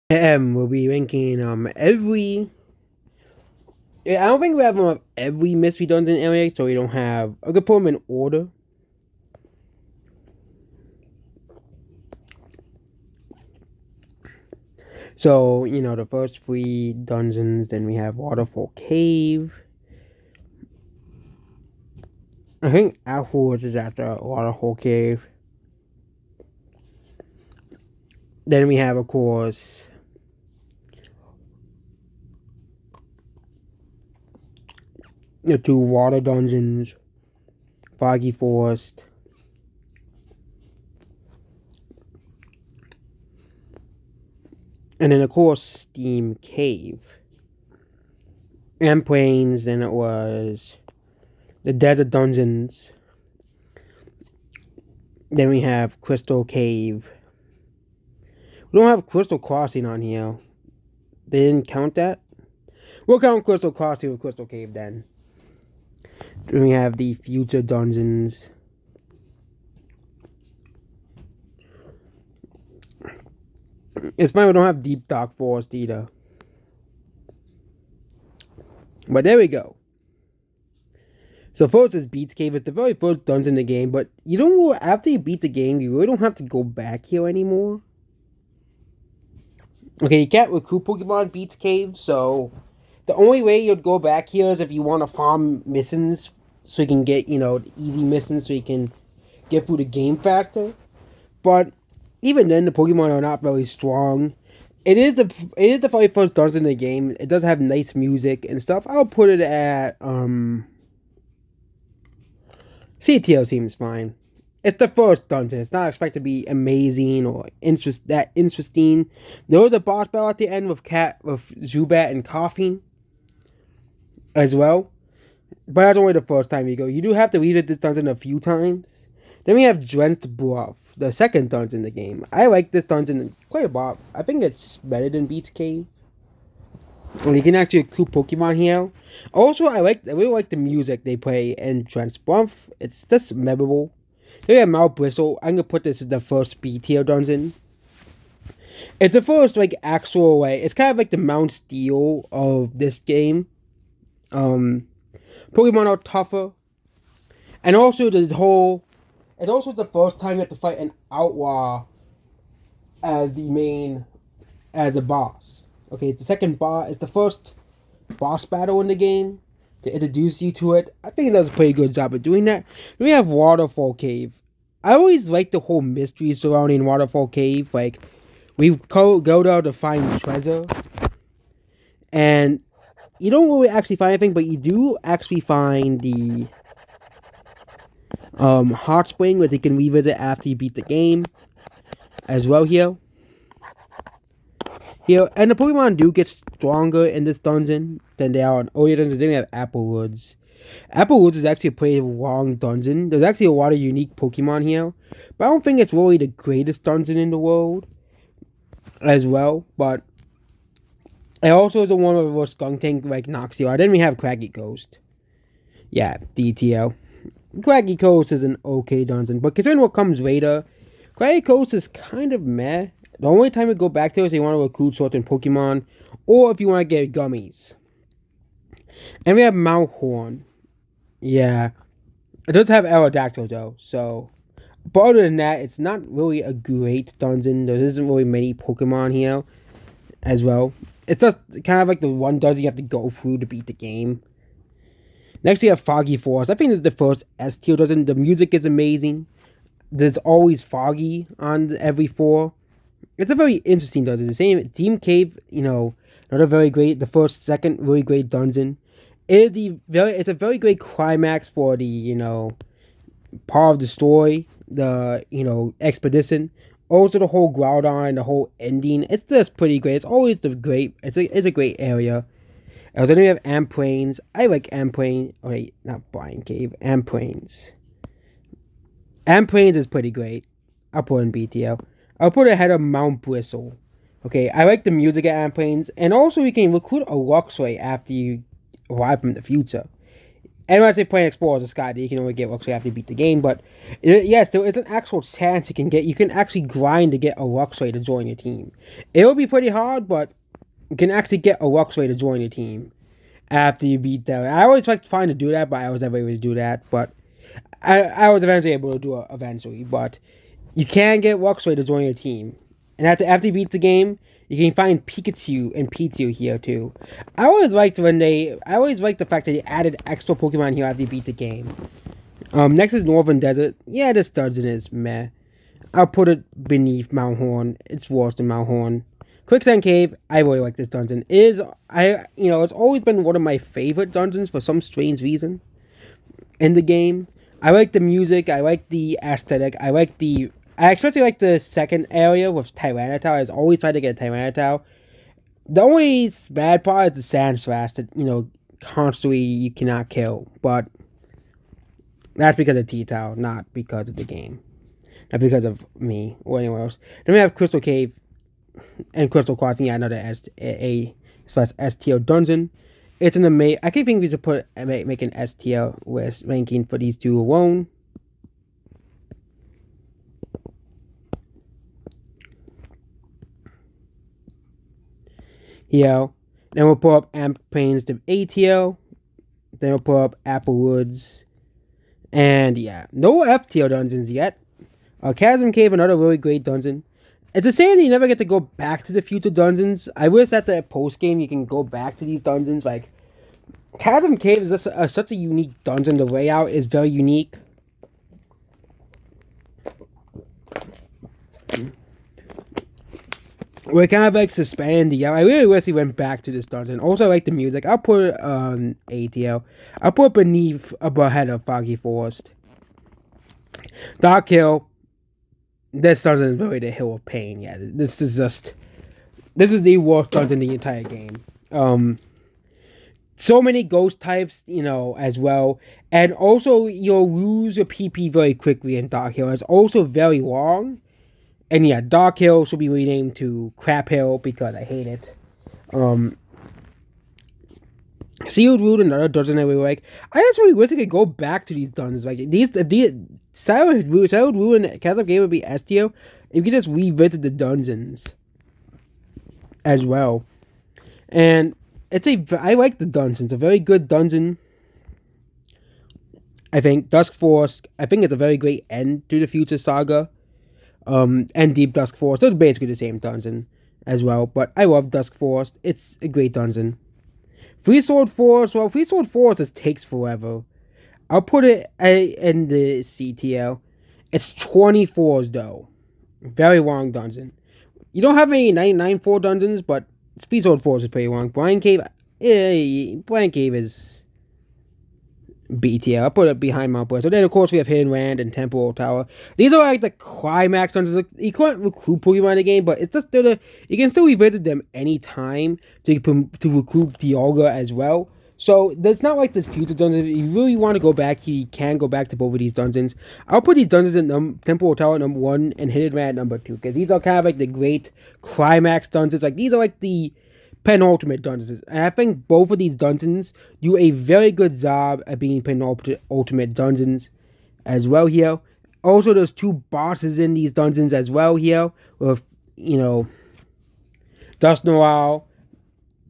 We'll be ranking every. I don't think we have every mystery dungeon area, so we don't have. I could put them in order. So the first three dungeons. Then we have Waterfall Cave. I think afterwards is after Waterfall Cave. Then we have, of course, the two water dungeons, Foggy Forest. And then, of course, Steam Cave. And Plains, then it was the Desert Dungeons. Then we have Crystal Cave. We don't have Crystal Crossing on here. They didn't count that? We'll count Crystal Crossing with Crystal Cave then. Then we have the Future Dungeons. It's fine we don't have Deep Dark Forest either. But there we go. So first is Beats Cave. It's the very first dungeon in the game, but you don't go after you beat the game, you really don't have to go back here anymore. Okay, you can't recruit Pokemon Beats Cave, so the only way you'd go back here is if you want to farm missions so you can get, the easy missions so you can get through the game faster. But even then, the Pokemon are not very strong. It is the very first dungeon in the game. It does have nice music and stuff. I'll put it at CTO seems fine. It's the first dungeon. It's not expected to be amazing or interesting. There was a boss battle at the end with Zubat and Coughing as well. But that's only the first time you go. You do have to revisit this dungeon a few times. Then we have Drenched Bluff, the second dungeon in the game. I like this dungeon quite a lot. I think it's better than Beats Cave. Well, you can actually recruit Pokemon here. Also, I really like the music they play in Drenched Bluff. It's just memorable. Then we have Mount Bristle. I'm gonna put this as the first B tier dungeon. It's the first actual it's kind of like the Mount Steel of this game. Pokemon are tougher. And also it's also the first time you have to fight an outlaw as a boss. Okay, the second boss is the first boss battle in the game to introduce you to it. I think it does a pretty good job of doing that. Then we have Waterfall Cave. I always like the whole mystery surrounding Waterfall Cave. Like, we go there to find treasure. And you don't really actually find anything, but you do actually find the hot spring, which you can revisit after you beat the game as well here. Here, and the Pokemon do get stronger in this dungeon than they are in earlier dungeons. Then we have Applewoods. Applewoods is actually a pretty long dungeon. There's actually a lot of unique Pokemon here, but I don't think it's really the greatest dungeon in the world as well. But it also is the one where Skunk Tank knocks you out. Then we have Craggy Coast. Yeah, DTL. Craggy Coast is an okay dungeon, but considering what comes later, Craggy Coast is kind of meh. The only time you go back to is if you want to recruit certain Pokemon, or if you want to get gummies. And we have Mount Horn. Yeah. It does have Aerodactyl though, so. But other than that, it's not really a great dungeon. There isn't really many Pokemon here as well. It's just kind of like the one dungeon you have to go through to beat the game. Next, we have Foggy Forest. I think this is the first S tier dungeon. The music is amazing. There's always Foggy on every floor. It's a very interesting dungeon. The same Team Cave, another very great, the second really great dungeon. It's a very great climax for the, part of the story, the, expedition. Also the whole Groudon and the whole ending. It's just pretty great. It's always it's a great area. So then we have Amplains. I like Amplain. Okay, not Blind Cave. Amplains. Amplains is pretty great. I'll put in BTL. I'll put it ahead of Mount Bristle. Okay, I like the music at Amplains. And also you can recruit a Luxray after you arrive from the future. And when I say playing Explorers of Sky, you can only get Luxray after you beat the game. But yes, there is an actual chance you can actually grind to get a Luxray to join your team. It will be pretty hard, but you can actually get a Luxray to join your team after you beat them. I always like to find to do that, but I was never able to do that. But I was eventually able to do it eventually. But you can get Luxray to join your team. And after you beat the game, you can find Pikachu and Pichu here too. I always liked the fact that they added extra Pokemon here after you beat the game. Next is Northern Desert. Yeah, this dungeon is meh. I'll put it beneath Mount Horn. It's worse than Mount Horn. Quicksand Cave, I really like this dungeon. It's always been one of my favorite dungeons for some strange reason in the game. I like the music, I like the aesthetic, I especially like the second area with Tyranitar. I always tried to get a Tyranitar. The only bad part is the Sand Slash that, constantly you cannot kill. But that's because of T-Tower, not because of the game. Not because of me or anyone else. Then we have Crystal Cave and Crystal Crossing. Yeah, another S tier dungeon. It's an amazing. I think we should make an S tier with ranking for these two alone. Here, then we'll pull up Amp Plains to A tier. Then we'll pull up Applewoods. And yeah, no F tier dungeons yet. Chasm Cave, another really great dungeon. It's a shame that you never get to go back to the future dungeons. I wish that the post game you can go back to these dungeons. Like, Chasm Cave is just such a unique dungeon. The layout is very unique. We're kind of like suspended. I really wish he went back to this dungeon. Also, I like the music. I'll put it ATL. I'll put it beneath, ahead of Foggy Forest. Dark Hill. This dungeon is really the Hill of Pain. Yeah, this is the worst dungeon in the entire game. So many ghost types, as well. And also, you'll lose your PP very quickly in Dark Hill. It's also very long. And yeah, Dark Hill should be renamed to Crap Hill because I hate it. Sealed Root, another dungeon I really like. I just really wish I could go back to these dungeons. Like, these Sealed Root and Chasm Cave would be S tier. You could just revisit the dungeons as well. And I like the dungeon. It's a very good dungeon. I think Dusk Forest, I think it's a very great end to the Future Saga. And Deep Dusk Forest. So it's basically the same dungeon as well. But I love Dusk Forest. It's a great dungeon. Free Sword Forest. Well, Free Sword Forest just takes forever. I'll put it in the CTL. It's 20 floors though. Very long dungeon. You don't have any 99 dungeons, but Free Sword Forest is pretty long. Blind Cave. Blind Cave is BTL. I'll put it behind Mount Bliss. So then, of course, we have Hidden Land and Temple Tower. These are like the climax dungeons. You can't recruit Pokemon in the game, but it's just you can still revisit them anytime to recruit Dialga as well. So it's not like this future dungeons. If you really want to go back, you can go back to both of these dungeons. I'll put these dungeons in Temple Tower number 1 and Hidden Land number 2 because these are kind of like the great climax dungeons. Like these are like the penultimate dungeons. And I think both of these dungeons do a very good job at being penultimate dungeons as well here. Also, there's 2 bosses in these dungeons as well here with, Dust Noir,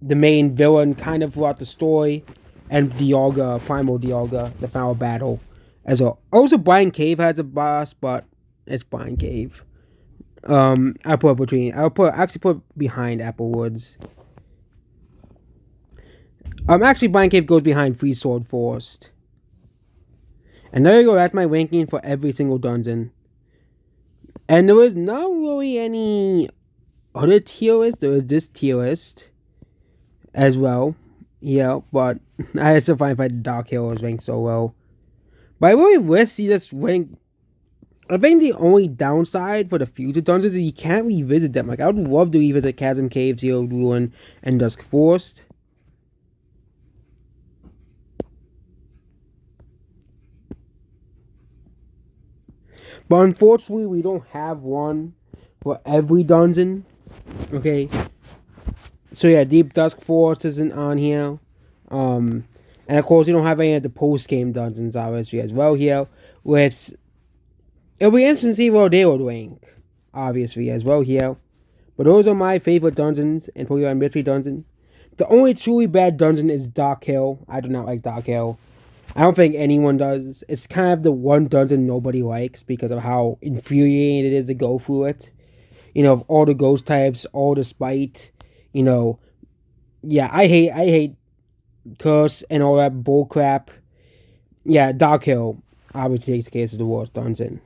the main villain kind of throughout the story, and Dialga, Primal Dialga, the final battle as well. Also, Blind Cave has a boss, but it's Blind Cave. I'll actually put behind Applewoods. Actually, Blind Cave goes behind Free Sword Forest. And there you go, that's my ranking for every single dungeon. And there was not really any other tier list. There was this tier list as well. Yeah, but I still find the Dark Hill was ranked so low. But I really wish he just ranked. I think the only downside for the future dungeons is you can't revisit them. Like, I would love to revisit Chasm Cave, Zero Ruin, and Dusk Forest. But unfortunately, we don't have one for every dungeon. Okay. So yeah, Deep Dusk Forest isn't on here. And of course, we don't have any of the post game dungeons obviously as well here, which it'll be interesting to see what they will rank obviously as well here. But those are my favorite dungeons in Pokemon Mystery Dungeon. The only truly bad dungeon is Dark Hill. I do not like Dark Hill. I don't think anyone does. It's kind of the one dungeon nobody likes because of how infuriating it is to go through it. Of all the ghost types, all the spite, you know, yeah, I hate curse and all that bull crap. Yeah, Dark Hill obviously takes the case of the worst dungeon.